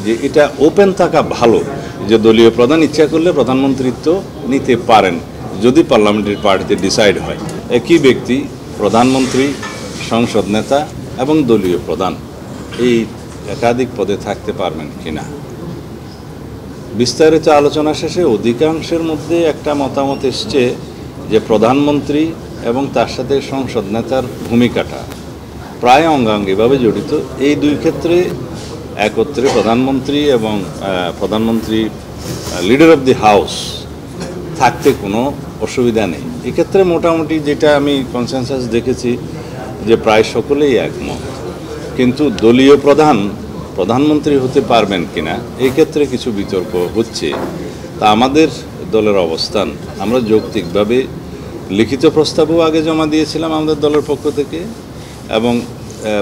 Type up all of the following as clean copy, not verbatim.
যে এটা ওপেন থাকা ভালো, যে দলীয় প্রধান ইচ্ছা করলে প্রধানমন্ত্রিত্ব নিতে পারেন যদি পার্লামেন্টারি পার্টিতে ডিসাইড হয়। একই ব্যক্তি প্রধানমন্ত্রী, সংসদ নেতা এবং দলীয় প্রধান এই একাধিক পদে থাকতে পারবেন কিনা। বিস্তারিত আলোচনা শেষে অধিকাংশের মধ্যে একটা মতামত এসছে যে প্রধানমন্ত্রী এবং তার সাথে সংসদ নেতার ভূমিকাটা প্রায় অঙ্গাঙ্গিভাবে জড়িত। এই দুই ক্ষেত্রে একত্রে প্রধানমন্ত্রী এবং প্রধানমন্ত্রী লিডার অফ দি হাউস থাকতে কোনো অসুবিধা নেই। এক্ষেত্রে মোটামুটি যেটা আমি কনসেনসাস দেখেছি যে প্রায় সকলেই একমত। কিন্তু দলীয় প্রধানমন্ত্রী হতে পারবেন কিনা এই ক্ষেত্রে কিছু বিতর্ক হচ্ছে। তা আমাদের দলের অবস্থান, আমরা যৌক্তিকভাবে লিখিত প্রস্তাবও আগে জমা দিয়েছিলাম আমাদের দলের পক্ষ থেকে, এবং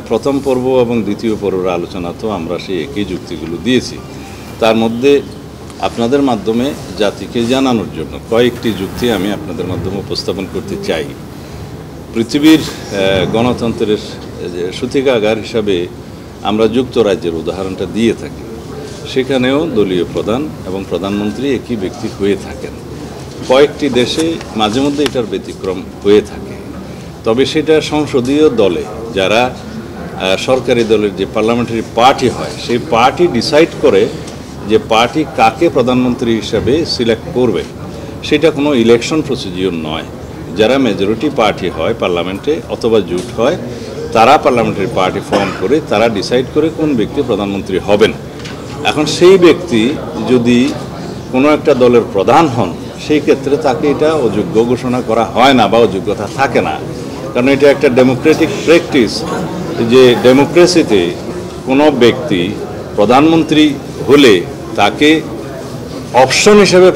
প্রথম পর্ব এবং দ্বিতীয় পর্বের আলোচনাতেও আমরা সেই একই যুক্তিগুলো দিয়েছি। তার মধ্যে আপনাদের মাধ্যমে জাতিকে জানানোর জন্য কয়েকটি যুক্তি আমি আপনাদের মাধ্যমে উপস্থাপন করতে চাই। পৃথিবীর গণতন্ত্রের সূতিকাগার হিসাবে আমরা যুক্তরাজ্যের উদাহরণটা দিয়ে থাকি। সেখানেও দলীয় প্রধান এবং প্রধানমন্ত্রী একই ব্যক্তি হয়ে থাকেন। কয়েকটি দেশে মাঝে মধ্যে এটার ব্যতিক্রম হয়ে থাকে, তবে সেটা সংসদীয় দলে যারা সরকারি দলের যে পার্লামেন্টারি পার্টি হয় সেই পার্টি ডিসাইড করে যে পার্টি কাকে প্রধানমন্ত্রী হিসাবে সিলেক্ট করবে। সেটা কোনো ইলেকশন প্রসিডিওর নয়। যারা মেজরিটি পার্টি হয় পার্লামেন্টে অথবা জোট হয়, তারা পার্লামেন্টারি পার্টি ফর্ম করে তারা ডিসাইড করে কোন ব্যক্তি প্রধানমন্ত্রী হবেন। এখন সেই ব্যক্তি যদি কোনো একটা দলের প্রধান হন, সেই ক্ষেত্রে তাকে এটা অযোগ্য ঘোষণা করা হয় না বা অযোগ্যতা থাকে না। কারণ এটা একটা ডেমোক্রেটিক প্র্যাকটিস যে ডেমোক্রেসিতে কোনো ব্যক্তি প্রধানমন্ত্রী হলে তাকে অপশন হিসেবে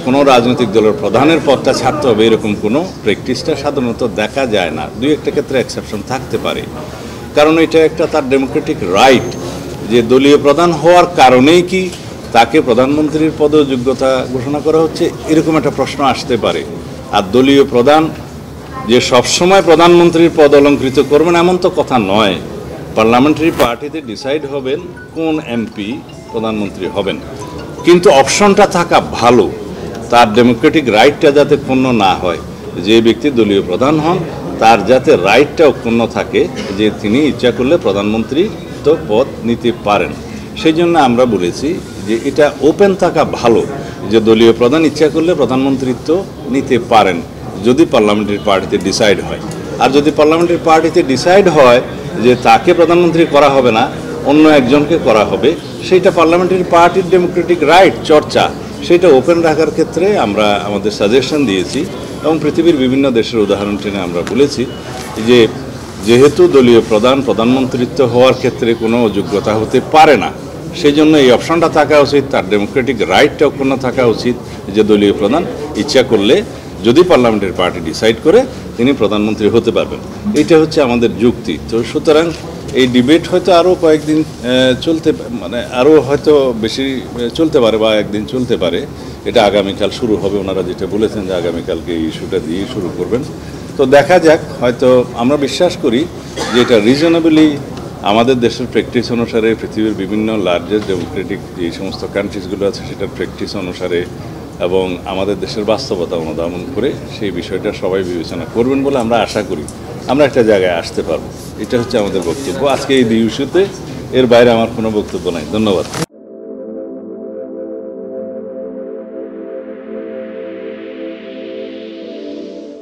কোনো রাজনৈতিক দলের প্রধানের পদটা ছাড়তে হবে, এরকম কোনো প্র্যাকটিসটা সাধারণত দেখা যায় না। দুই একটা ক্ষেত্রে এক্সেপশন থাকতে পারে, কারণ এটা একটা তার ডেমোক্রেটিক রাইট যে দলীয় প্রধান হওয়ার কারণেই কি তাকে প্রধানমন্ত্রীর পদে যোগ্যতা ঘোষণা করা হচ্ছে, এরকম একটা প্রশ্ন আসতে পারে। আর দলীয় প্রধান যে সবসময় প্রধানমন্ত্রীর পদ অলঙ্কৃত করবেন এমন তো কথা নয়। পার্লামেন্টারি পার্টিতে ডিসাইড হবেন কোন এমপি প্রধানমন্ত্রী হবেন, কিন্তু অপশনটা থাকা ভালো, তার ডেমোক্রেটিক রাইটটা যাতে ক্ষুণ্ণ না হয়। যে ব্যক্তি দলীয় প্রধান হন তার যাতে রাইটটা অক্ষুণ্ণ থাকে যে তিনি ইচ্ছা করলে প্রধানমন্ত্রী তো পদ নিতে পারেন। সেই জন্য আমরা বলেছি যে এটা ওপেন থাকা ভালো, যে দলীয় প্রধান ইচ্ছা করলে প্রধানমন্ত্রিত্ব নিতে পারেন যদি পার্লামেন্টারি পার্টিতে ডিসাইড হয়। আর যদি পার্লামেন্টারি পার্টিতে ডিসাইড হয় যে তাকে প্রধানমন্ত্রী করা হবে না, অন্য একজনকে করা হবে, সেইটা পার্লামেন্টারি পার্টির ডেমোক্রেটিক রাইট চর্চা, সেটা ওপেন রাখার ক্ষেত্রে আমরা আমাদের সাজেশন দিয়েছি। এবং পৃথিবীর বিভিন্ন দেশের উদাহরণ টেনে আমরা বলেছি যে যেহেতু দলীয় প্রধানমন্ত্রিত্ব হওয়ার ক্ষেত্রে কোনো যোগ্যতা হতে পারে না, সেই জন্য এই অপশনটা থাকা উচিত, তার ডেমোক্রেটিক রাইটটা অক্ষুণ্ণ থাকা উচিত যে দলীয় প্রধান ইচ্ছা করলে যদি পার্লামেন্টারি পার্টি ডিসাইড করে তিনি প্রধানমন্ত্রী হতে পারবেন। এইটা হচ্ছে আমাদের যুক্তি। তো সুতরাং এই ডিবেট হয়তো আরও কয়েকদিন আরও হয়তো বেশি চলতে পারে বা একদিন চলতে পারে। এটা আগামীকাল শুরু হবে, ওনারা যেটা বলেছেন যে আগামীকালকে এই ইস্যুটা দিয়ে শুরু করবেন। তো দেখা যাক, হয়তো আমরা বিশ্বাস করি যে এটা রিজনেবলি আমাদের দেশের প্র্যাকটিস অনুসারে, পৃথিবীর বিভিন্ন লার্জেস্ট ডেমোক্রেটিক যে সমস্ত কান্ট্রিজগুলো আছে সেটার প্র্যাকটিস অনুসারে এবং আমাদের দেশের বাস্তবতা অনুধাবন করে সেই বিষয়টা সবাই বিবেচনা করবেন বলে আমরা আশা করি আমরা একটা জায়গায় আসতে পারবো। এটা হচ্ছে আমাদের বক্তব্য আজকে এই দুই ইস্যুতে। এর বাইরে আমার কোনো বক্তব্য নাই। ধন্যবাদ।